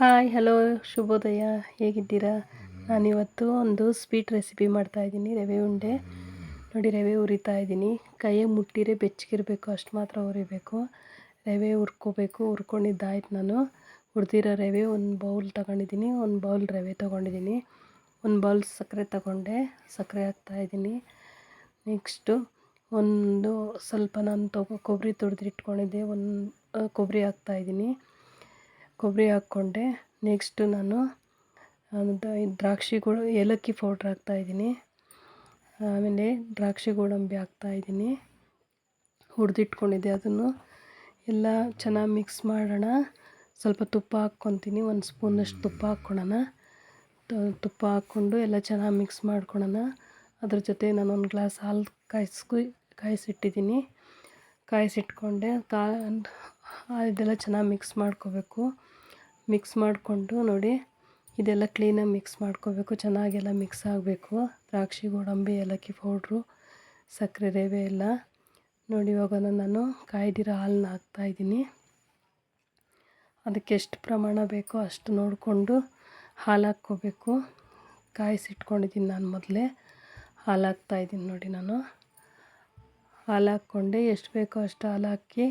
Hi hello ಶುಭೋದಯ, ಹೇಗಿದ್ದೀರಾ? ನಾನಿವತ್ತು ಒಂದು ಸ್ವೀಟ್ ರೆಸಿಪಿ ಮಾಡ್ತಾಯಿದ್ದೀನಿ. ರವೆ ಉಂಡೆ ನೋಡಿ, ರವೆ ಹುರಿತಾ ಇದ್ದೀನಿ. ಕೈಗೆ ಮುಟ್ಟಿರೆ ಬೆಚ್ಚಗಿರಬೇಕು, ಅಷ್ಟು ಮಾತ್ರ ಹುರಿಬೇಕು. ರವೆ ಹುರ್ಕೋಬೇಕು. ಹುರ್ಕೊಂಡಿದ್ದಾಯ್ತು. ನಾನು ಹುರಿದಿರೋ ರವೆ ಒಂದು ಬೌಲ್ ತೊಗೊಂಡಿದ್ದೀನಿ. ಒಂದು ಬೌಲ್ ರವೆ ತೊಗೊಂಡಿದ್ದೀನಿ. ಒಂದು ಬೌಲ್ ಸಕ್ಕರೆ ತೊಗೊಂಡೆ, ಸಕ್ಕರೆ ಹಾಕ್ತಾಯಿದ್ದೀನಿ. ನೆಕ್ಸ್ಟು ಒಂದು ಸ್ವಲ್ಪ ನಾನು ಕೊಬ್ಬರಿ ತುರಿದಿಟ್ಕೊಂಡಿದ್ದೆ, ಒಂದು ಕೊಬ್ಬರಿ ಹಾಕ್ತಾಯಿದ್ದೀನಿ. ಕೊಬ್ಬರಿ ಹಾಕ್ಕೊಂಡೆ. ನೆಕ್ಸ್ಟು ನಾನು ಏಲಕ್ಕಿ ಪೌಡ್ರ್ ಹಾಕ್ತಾಯಿದ್ದೀನಿ. ಆಮೇಲೆ ದ್ರಾಕ್ಷಿ ಗೋಡಂಬಿ ಹಾಕ್ತಾಯಿದ್ದೀನಿ, ಹುರಿದಿಟ್ಕೊಂಡಿದ್ದೆ. ಅದನ್ನು ಎಲ್ಲ ಚೆನ್ನಾಗಿ ಮಿಕ್ಸ್ ಮಾಡೋಣ. ಸ್ವಲ್ಪ ತುಪ್ಪ ಹಾಕ್ಕೊತೀನಿ, ಒಂದು ಸ್ಪೂನಷ್ಟು ತುಪ್ಪ ಹಾಕ್ಕೊಳ್ಳೋಣ. ತುಪ್ಪ ಹಾಕ್ಕೊಂಡು ಎಲ್ಲ ಚೆನ್ನಾಗಿ ಮಿಕ್ಸ್ ಮಾಡ್ಕೊಳ್ಳೋಣ. ಅದ್ರ ಜೊತೆ ನಾನು ಒಂದು ಗ್ಲಾಸ್ ಹಾಲು ಕಾಯಿಸಿಟ್ಟಿದ್ದೀನಿ. ಕಾಯಿಸಿಟ್ಕೊಂಡೆ. ಇದೆಲ್ಲ ಚೆನ್ನಾಗಿ ಮಿಕ್ಸ್ ಮಾಡ್ಕೋಬೇಕು. ಮಿಕ್ಸ್ ಮಾಡಿಕೊಂಡು ನೋಡಿ, ಇದೆಲ್ಲ ಕ್ಲೀನಾಗಿ ಮಿಕ್ಸ್ ಮಾಡ್ಕೋಬೇಕು. ಚೆನ್ನಾಗೆಲ್ಲ ಮಿಕ್ಸ್ ಆಗಬೇಕು. ದ್ರಾಕ್ಷಿ ಗೋಡಂಬಿ, ಏಲಕ್ಕಿ ಪೌಡ್ರು, ಸಕ್ಕರೆ, ರವೆ ಎಲ್ಲ ನೋಡಿ. ಇವಾಗ ನಾನು ಕಾಯ್ದಿರೋ ಹಾಲನ್ನ ಹಾಕ್ತಾಯಿದ್ದೀನಿ. ಅದಕ್ಕೆ ಎಷ್ಟು ಪ್ರಮಾಣ ಬೇಕೋ ಅಷ್ಟು ನೋಡಿಕೊಂಡು ಹಾಲು ಹಾಕ್ಕೋಬೇಕು. ಕಾಯಿಸಿಟ್ಕೊಂಡಿದ್ದೀನಿ ನಾನು ಮೊದಲೇ. ಹಾಲು ಹಾಕ್ತಾಯಿದ್ದೀನಿ ನೋಡಿ. ನಾನು ಹಾಲು ಹಾಕ್ಕೊಂಡೆ. ಎಷ್ಟು ಬೇಕೋ ಅಷ್ಟು ಹಾಲು ಹಾಕಿ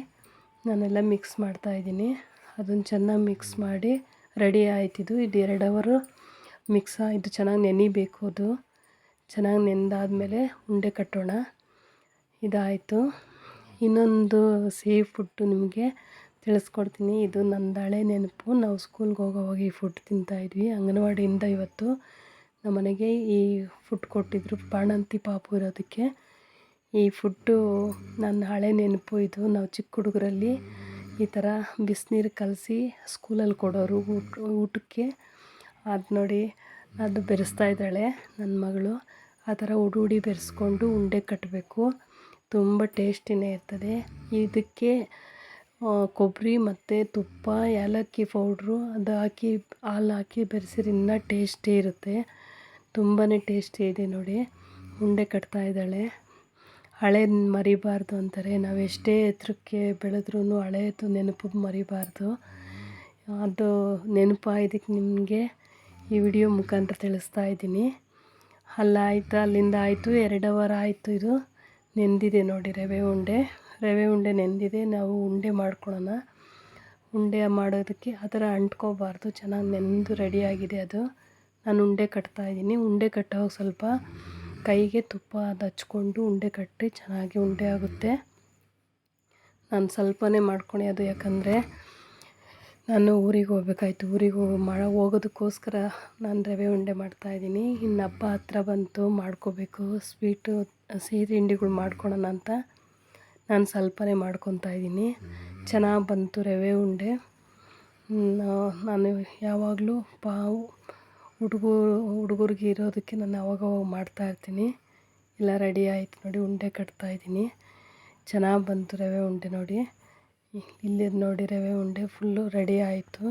ನಾನೆಲ್ಲ ಮಿಕ್ಸ್ ಮಾಡ್ತಾಯಿದ್ದೀನಿ. ಅದನ್ನು ಚೆನ್ನಾಗಿ ಮಿಕ್ಸ್ ಮಾಡಿ ರೆಡಿ ಆಯ್ತಿದ್ದು. ಇದು 2 ಅವರು ಇದು ಚೆನ್ನಾಗಿ ನೆನಿಬೇಕು. ಅದು ಚೆನ್ನಾಗಿ ನೆಂದಾದಮೇಲೆ ಉಂಡೆ ಕಟ್ಟೋಣ. ಇದಾಯಿತು. ಇನ್ನೊಂದು ಸಿಹಿ ಫುಡ್ಡು ನಿಮಗೆ ತಿಳಿಸ್ಕೊಡ್ತೀನಿ. ಇದು ನಂದು ಹಳೆ ನೆನಪು. ನಾವು ಸ್ಕೂಲ್ಗೆ ಹೋಗೋವಾಗ ಈ ಫುಡ್ ತಿಂತಾಯಿದ್ವಿ. ಅಂಗನವಾಡಿಯಿಂದ ಇವತ್ತು ನಮ್ಮ ಮನೆಗೆ ಈ ಫುಡ್ ಕೊಟ್ಟಿದ್ದರು, ಬಾಣಂತಿ ಪಾಪು ಇರೋದಕ್ಕೆ. ಈ ಫುಡ್ಡು ನನ್ನ ಹಳೆ ನೆನಪು. ಇದು ನಾವು ಚಿಕ್ಕ ಹುಡುಗರಲ್ಲಿ ಈ ಥರ ಬಿಸಿನೀರು ಕಲಸಿ ಸ್ಕೂಲಲ್ಲಿ ಕೊಡೋರು ಊಟಕ್ಕೆ. ಅದು ನೋಡಿ, ಅದು ಬೆರೆಸ್ತಾ ಇದ್ದಾಳೆ ನನ್ನ ಮಗಳು. ಆ ಥರ ಉಡಿ ಬೆರೆಸ್ಕೊಂಡು ಉಂಡೆ ಕಟ್ಟಬೇಕು. ತುಂಬ ಟೇಸ್ಟಿನೇ ಇರ್ತದೆ. ಇದಕ್ಕೆ ಕೊಬ್ಬರಿ ಮತ್ತು ತುಪ್ಪ, ಏಲಕ್ಕಿ ಪೌಡ್ರು ಅದು ಹಾಕಿ, ಹಾಲು ಹಾಕಿ ಬೆರೆಸಿದ್ರೆ ಇನ್ನೂ ಟೇಸ್ಟೇ ಇರುತ್ತೆ. ತುಂಬಾ ಟೇಸ್ಟಿ ಇದೆ ನೋಡಿ. ಉಂಡೆ ಕಟ್ತಾ ಇದ್ದಾಳೆ. ಹಳೇದು ಮರಿಬಾರ್ದು ಅಂತಾರೆ. ನಾವು ಎಷ್ಟೇ ಎತ್ತರಕ್ಕೆ ಬೆಳೆದ್ರೂ ಹಳೇದು ನೆನಪು ಮರಿಬಾರ್ದು. ಅದು ನೆನಪು ಇದಕ್ಕೆ ನಿಮಗೆ ಈ ವಿಡಿಯೋ ಮುಖಾಂತರ ತಿಳಿಸ್ತಾ ಇದ್ದೀನಿ. ಅಲ್ಲಿಂದ ಆಯಿತು. 2 ಅವರ್ ಆಯಿತು. ಇದು ನೆಂದಿದೆ ನೋಡಿ ರವೆ ಉಂಡೆ ನೆಂದಿದೆ. ನಾವು ಉಂಡೆ ಮಾಡ್ಕೊಳ್ಳೋಣ. ಉಂಡೆ ಮಾಡೋದಕ್ಕೆ ಆ ಥರ ಅಂಟ್ಕೋಬಾರ್ದು. ಚೆನ್ನಾಗಿ ನೆಂದು ರೆಡಿಯಾಗಿದೆ ಅದು. ನಾನು ಉಂಡೆ ಕಟ್ತಾಯಿದ್ದೀನಿ. ಉಂಡೆ ಕಟ್ಟೋವಾಗ ಸ್ವಲ್ಪ ಕೈಗೆ ತುಪ್ಪ ಹಚ್ಕೊಂಡು ಉಂಡೆ ಕಟ್ಟಿ ಚೆನ್ನಾಗಿ ಉಂಡೆ ಆಗುತ್ತೆ. ನಾನು ಸ್ವಲ್ಪನೇ ಮಾಡ್ಕೊಳ್ಳೋದು, ಯಾಕಂದರೆ ನಾನು ಊರಿಗೆ ಹೋಗ್ಬೇಕಾಯ್ತು. ಊರಿಗೆ ಹೋಗೋದಕ್ಕೋಸ್ಕರ ನಾನು ರವೆ ಉಂಡೆ ಮಾಡ್ತಾಯಿದ್ದೀನಿ. ಇನ್ನು ಹಬ್ಬ ಹತ್ರ ಬಂತು, ಮಾಡ್ಕೋಬೇಕು. ಸಿಹಿ ತಿಂಡಿಗಳು ಮಾಡ್ಕೊಳ್ಳೋಣ ಅಂತ ನಾನು ಸ್ವಲ್ಪನೇ ಮಾಡ್ಕೊತಾ ಇದ್ದೀನಿ. ಚೆನ್ನಾಗಿ ಬಂತು ರವೆ ಉಂಡೆ. ನಾನು ಯಾವಾಗಲೂ ಹುಡುಗರಿಗೆ ಇರೋದಕ್ಕೆ ನಾನು ಅವಾಗವಾಗ ಮಾಡ್ತಾಯಿರ್ತೀನಿ. ಎಲ್ಲ ರೆಡಿ ಆಯಿತು ನೋಡಿ. ಉಂಡೆ ಕಟ್ತಾಯಿದ್ದೀನಿ. ಚೆನ್ನಾಗಿ ಬಂತು ರವೆ ಉಂಡೆ ನೋಡಿ. ಇಲ್ಲಿದೆ ನೋಡಿ ರವೆ ಉಂಡೆ ಫುಲ್ಲು ರೆಡಿ ಆಯಿತು.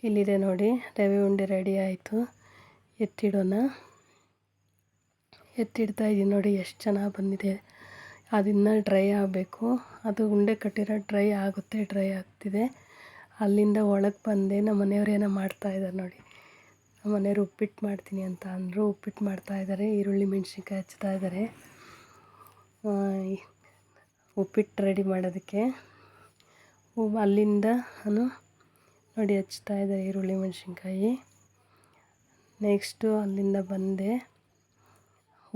ಇಲ್ಲಿದೆ ನೋಡಿ ರವೆ ಉಂಡೆ ರೆಡಿ ಆಯಿತು. ಎತ್ತಿಡೋಣ. ಎತ್ತಿಡ್ತಾಯಿದ್ದೀನಿ ನೋಡಿ, ಎಷ್ಟು ಚೆನ್ನಾಗಿ ಬಂದಿದೆ. ಅದನ್ನು ಡ್ರೈ ಆಗಬೇಕು. ಅದು ಉಂಡೆ ಕಟ್ಟಿರೋ ಡ್ರೈ ಆಗ್ತಿದೆ. ಅಲ್ಲಿಂದ ಒಳಗೆ ಬಂದೆ. ನಮ್ಮ ಮನೆಯವ್ರು ಏನೋ ಮಾಡ್ತಾಯಿದ್ದಾರೆ ನೋಡಿ. ನಮ್ಮ ಮನೆಯವ್ರು ಉಪ್ಪಿಟ್ಟು ಮಾಡ್ತೀನಿ ಅಂತ ಅಂದರು. ಉಪ್ಪಿಟ್ಟು ಮಾಡ್ತಾಯಿದ್ದಾರೆ. ಈರುಳ್ಳಿ ಮೆಣಸಿನ್ಕಾಯಿ ಹಚ್ತಾಯಿದ್ದಾರೆ ಉಪ್ಪಿಟ್ಟು ರೆಡಿ ಮಾಡೋದಕ್ಕೆ. ಅಲ್ಲಿಂದ ನಾನು ನೋಡಿ ಹಚ್ತಾಯಿದ್ದಾರೆ ಈರುಳ್ಳಿ ಮೆಣಸಿನ್ಕಾಯಿ. ನೆಕ್ಸ್ಟು ಅಲ್ಲಿಂದ ಬಂದೆ.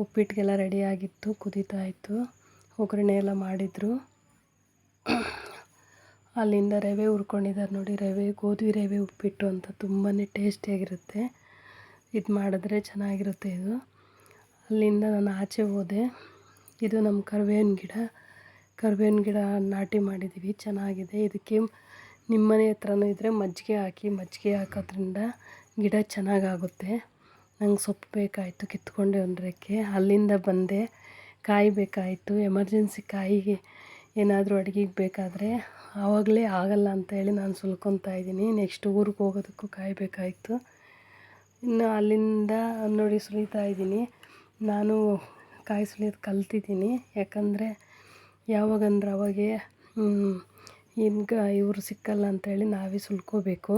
ಉಪ್ಪಿಟ್ಟಿಗೆಲ್ಲ ರೆಡಿಯಾಗಿತ್ತು, ಕುದೀತಾಯಿತು. ಒಗ್ಗರಣೆ ಎಲ್ಲ ಮಾಡಿದರು. ಅಲ್ಲಿಂದ ರವೆ ಹುರ್ಕೊಂಡಿದ್ದಾರೆ ನೋಡಿ. ಗೋಧಿ ರವೆ ಉಪ್ಪಿಟ್ಟು ಅಂತ ತುಂಬಾ ಟೇಸ್ಟಿಯಾಗಿರುತ್ತೆ. ಇದು ಮಾಡಿದ್ರೆ ಚೆನ್ನಾಗಿರುತ್ತೆ ಇದು. ಅಲ್ಲಿಂದ ನಾನು ಆಚೆ ಹೋದೆ. ಇದು ನಮ್ಮ ಕರಿಬೇವಿನ ಗಿಡ ನಾಟಿ ಮಾಡಿದ್ದೀವಿ, ಚೆನ್ನಾಗಿದೆ. ಇದಕ್ಕೆ ನಿಮ್ಮ ಮನೆ ಹತ್ರನೂ ಇದ್ದರೆ ಮಜ್ಜಿಗೆ ಹಾಕೋದ್ರಿಂದ ಗಿಡ ಚೆನ್ನಾಗಾಗುತ್ತೆ. ನಂಗೆ ಸೊಪ್ಪು ಬೇಕಾಯಿತು, ಕಿತ್ಕೊಂಡೆ ಒಂದರಕ್ಕೆ. ಅಲ್ಲಿಂದ ಬಂದೆ. ಕಾಯಿ ಬೇಕಾಯಿತು, ಎಮರ್ಜೆನ್ಸಿ ಕಾಯಿಗೆ ಏನಾದರೂ ಅಡುಗೆಗೆ ಬೇಕಾದರೆ ಆವಾಗಲೇ ಆಗಲ್ಲ ಅಂತ ಹೇಳಿ ನಾನು ಸುಲ್ಕೊತಾ ಇದ್ದೀನಿ. ನೆಕ್ಸ್ಟ್ ಊರಿಗೆ ಹೋಗೋದಕ್ಕೂ ಕಾಯಿ ಬೇಕಾಯಿತು. ಇನ್ನು ಅಲ್ಲಿಂದ ನೋಡಿ ಸುಲಿತಾ ಇದ್ದೀನಿ. ನಾನು ಕಾಯಿ ಸುಲಿಯೋದು ಕಲ್ತಿದ್ದೀನಿ. ಯಾಕಂದರೆ ಯಾವಾಗಂದ್ರೆ ಅವಾಗೆ ಈಗ ಇವರು ಸಿಕ್ಕಲ್ಲ ಅಂತೇಳಿ ನಾವೇ ಸುಲ್ಕೋಬೇಕು.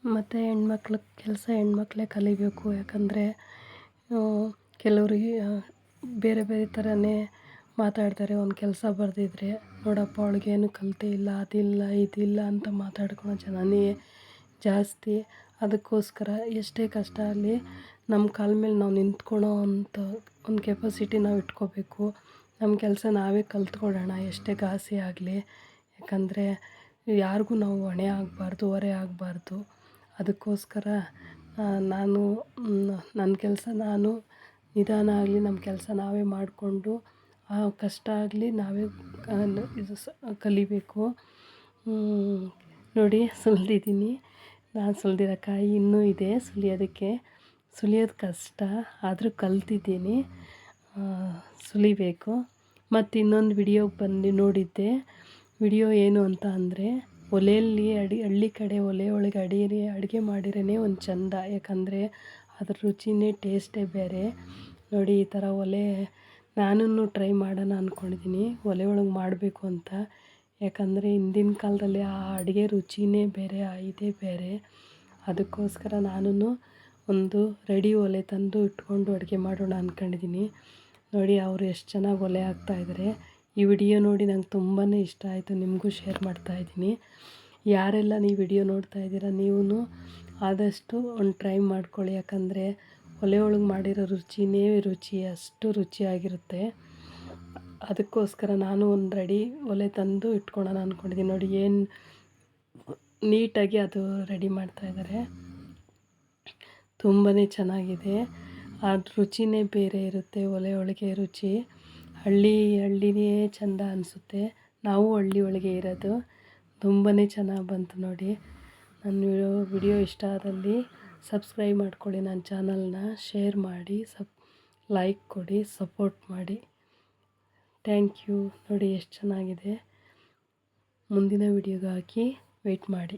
ಮತ್ತು ಹೆಣ್ಮಕ್ಳೇ ಕಲಿಬೇಕು. ಯಾಕಂದರೆ ಕೆಲವ್ರಿಗೆ ಬೇರೆ ಬೇರೆ ಥರನೇ ಮಾತಾಡ್ತಾರೆ. ಒಂದು ಕೆಲಸ ಬರೆದಿದ್ರೆ, ನೋಡಪ್ಪ ಅವಳಿಗೇನು ಕಲಿತೇ ಇಲ್ಲ, ಅದಿಲ್ಲ ಇದಿಲ್ಲ ಅಂತ ಮಾತಾಡ್ಕೊಳ್ಳೋ ಜನನೇ ಜಾಸ್ತಿ. ಅದಕ್ಕೋಸ್ಕರ ಎಷ್ಟೇ ಕಷ್ಟ ಆಗಲಿ ನಮ್ಮ ಕಾಲ ಮೇಲೆ ನಾವು ನಿಂತ್ಕೊಳ್ಳೋ ಅಂಥ ಒಂದು ಕೆಪಾಸಿಟಿ ನಾವು ಇಟ್ಕೋಬೇಕು. ನಮ್ಮ ಕೆಲಸ ನಾವೇ ಕಲ್ತ್ಕೊಳ್ಳೋಣ, ಎಷ್ಟೇ ಘಾಸಿ ಆಗಲಿ. ಯಾಕಂದರೆ ಯಾರಿಗೂ ನಾವು ಹೊಣೆ ಆಗಬಾರ್ದು, ಹೊರೆ ಆಗಬಾರ್ದು. ಅದಕ್ಕೋಸ್ಕರ ನಾನು ನನ್ನ ಕೆಲಸ ನಾನು ನಿಧಾನ ಆಗಲಿ ನಮ್ಮ ಕೆಲಸ ನಾವೇ ಮಾಡಿಕೊಂಡು ಕಷ್ಟ ಆಗಲಿ ನಾವೇ ಕಲಿಬೇಕು. ನೋಡಿ ಸುಲಿದಿದ್ದೀನಿ. ನಾನು ಸುಲಿದಿರೋ ಕಾಯಿ ಇನ್ನೂ ಇದೆ ಸುಲಿಯೋದಕ್ಕೆ. ಸುಲಿಯೋದು ಕಷ್ಟ, ಆದರೂ ಕಲ್ತಿದ್ದೀನಿ, ಸುಲಿಬೇಕು. ಮತ್ತು ಇನ್ನೊಂದು ವಿಡಿಯೋಗೆ ಬಂದು ನೋಡಿದ್ದೆ. ವಿಡಿಯೋ ಏನು ಅಂತ ಅಂದರೆ, ಒಲೆಯಲ್ಲಿ ಹಳ್ಳಿ ಕಡೆ ಒಲೆ ಒಳಗೆ ಅಡುಗೆ ಮಾಡಿರೇ ಒಂದು ಚೆಂದ. ಯಾಕಂದರೆ ಅದ್ರ ರುಚಿನೇ ಟೇಸ್ಟೇ ಬೇರೆ. ನೋಡಿ ಈ ಥರ ಒಲೆ ನಾನೂ ಟ್ರೈ ಮಾಡೋಣ ಅಂದ್ಕೊಂಡಿದ್ದೀನಿ, ಒಲೆ ಒಳಗೆ ಮಾಡಬೇಕು ಅಂತ. ಯಾಕಂದರೆ ಹಿಂದಿನ ಕಾಲದಲ್ಲಿ ಆ ಅಡುಗೆ ರುಚಿನೇ ಬೇರೆ, ಇದೇ ಬೇರೆ. ಅದಕ್ಕೋಸ್ಕರ ನಾನೂ ಒಂದು ರೆಡಿ ಒಲೆ ತಂದು ಇಟ್ಕೊಂಡು ಅಡುಗೆ ಮಾಡೋಣ ಅಂದ್ಕೊಂಡಿದ್ದೀನಿ. ನೋಡಿ ಅವರು ಎಷ್ಟು ಚೆನ್ನಾಗಿ ಒಲೆ ಹಾಕ್ತಾಯಿದ್ದಾರೆ. ಈ ವಿಡಿಯೋ ನೋಡಿ ನಂಗೆ ತುಂಬಾ ಇಷ್ಟ ಆಯಿತು, ನಿಮಗೂ ಶೇರ್ ಮಾಡ್ತಾಯಿದ್ದೀನಿ. ಯಾರೆಲ್ಲ ನೀವು ವಿಡಿಯೋ ನೋಡ್ತಾ ಇದ್ದೀರ, ನೀವು ಆದಷ್ಟು ಒಂದು ಟ್ರೈ ಮಾಡ್ಕೊಳ್ಳಿ. ಯಾಕಂದರೆ ಒಲೆ ಒಳಗೆ ಮಾಡಿರೋ ರುಚಿನೇ ರುಚಿ, ಅಷ್ಟು ರುಚಿಯಾಗಿರುತ್ತೆ. ಅದಕ್ಕೋಸ್ಕರ ನಾನು ಒಂದು ರೆಡಿ ಒಲೆ ತಂದು ಇಟ್ಕೊಳ್ಳೋಣ ಅಂದ್ಕೊಂಡಿದ್ದೀನಿ. ನೋಡಿ ಏನು ನೀಟಾಗಿ ಅದು ರೆಡಿ ಮಾಡ್ತಾಯಿದ್ದಾರೆ. ತುಂಬಾ ಚೆನ್ನಾಗಿದೆ. ಆ ರುಚಿನೇ ಬೇರೆ ಇರುತ್ತೆ, ಒಲೆ ಒಳಗೆ ರುಚಿ. ಹಳ್ಳಿನೇ ಚೆಂದ ಅನಿಸುತ್ತೆ. ನಾವು ಹಳ್ಳಿ ಒಳಗೆ ಇರೋದು. ತುಂಬಾ ಚೆನ್ನಾಗಿ ಬಂತು ನೋಡಿ. ನನ್ನ ವಿಡಿಯೋ ಇಷ್ಟ ಆದಲ್ಲಿ ಸಬ್ಸ್ಕ್ರೈಬ್ ಮಾಡ್ಕೊಳ್ಳಿ, ನನ್ನ ಚಾನಲ್ನ ಶೇರ್ ಮಾಡಿ, ಲೈಕ್ ಕೊಡಿ, ಸಪೋರ್ಟ್ ಮಾಡಿ. Thank you. ನೋಡಿ ಎಷ್ಟು ಚೆನ್ನಾಗಿದೆ. ಮುಂದಿನ ವಿಡಿಯೋಗಾಗಿ ವೆಯ್ಟ್ ಮಾಡಿ.